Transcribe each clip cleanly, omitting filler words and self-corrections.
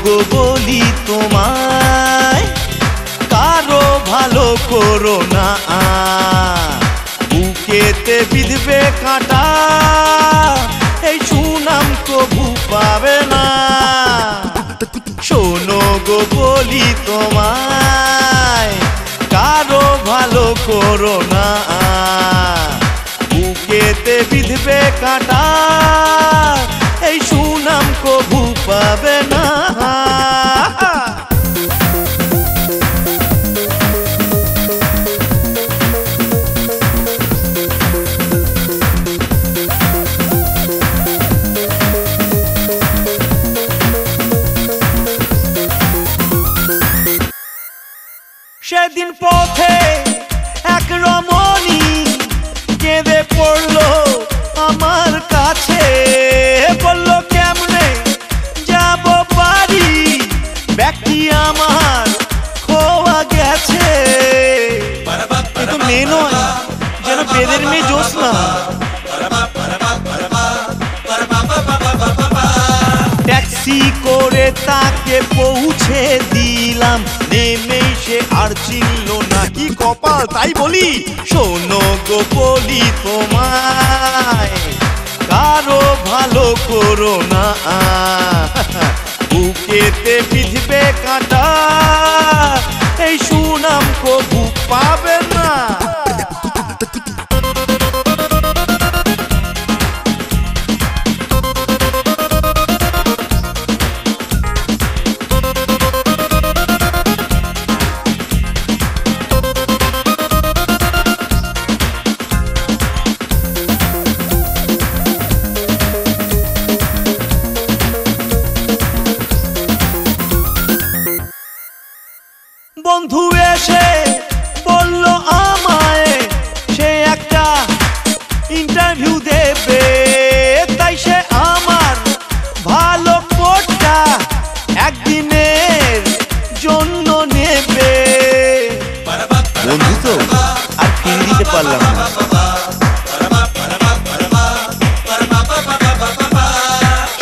গো বলি তোমায়, কারো ভালো করো না, বুকেতে বিঁধবে কাঁটা, এই সুনাম কবু পাবে না। শোনো গো বলি তোমায়, কারো ভালো করো না, বুকেতে বিঁধবে কাঁটা, এই সুনাম কবু পাবে না। সেদিন পথে এক রমণী কেঁদে পড়লো আমার কাছে, বলল কেমনে যাব বাড়ি, ব্যক্তি আমার খোয়া গেছে। এ তো মেয়ে নয়, যেন বেদের মেয়ে জ্যোৎস্না। ট্যাক্সি করে তাকে পৌঁছে দিলাম, নেমেই সে আর চিনল না, কি কপাল তাই বলি। শোনো গো বলি তোমায়, কারো ভালো করো না, বুকেতে বিঁধবে কাঁটা, এই সুনাম কবু পাবে না। বন্ধু এসে বলল আমায়, সে একটা ইন্টারভিউ দেবে, তাই সে আমার ভালো কোটটা একদিনের জন্য নেবে। বন্ধু তো আর ফিরে দিতে পারলাম না।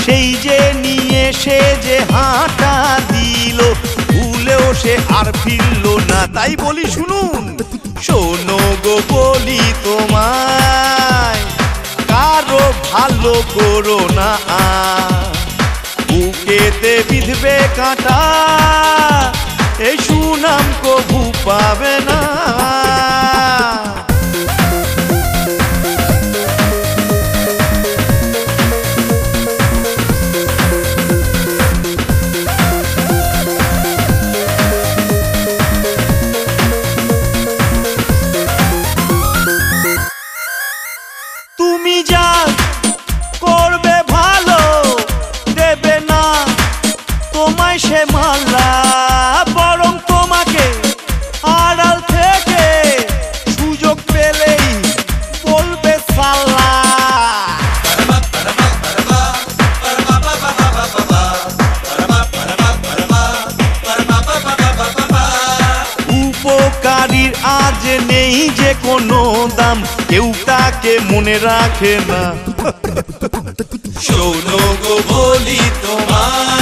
সেই যে নিয়ে সে যে হাঁটা দিল, ভুলেও সে আর ফিরল না, তাই বলি শুনুন। শোনো গো বলি তোমায়, কারো ভালো করো না, বুকেতে বিঁধবে কাঁটা, এই সুনাম কবু পাবে না। তুমি যা করবে ভালো দেবে না তোমায় সে মাল্লা, বরং তোমাকে আড়াল থেকে সুযোগ পেলেই বলবে সাল্লা। উপকারীর আজ নেই যে কোনো দাম, কেউ তাকে মনে রাখে না। শোনো গো বলি তোমায়,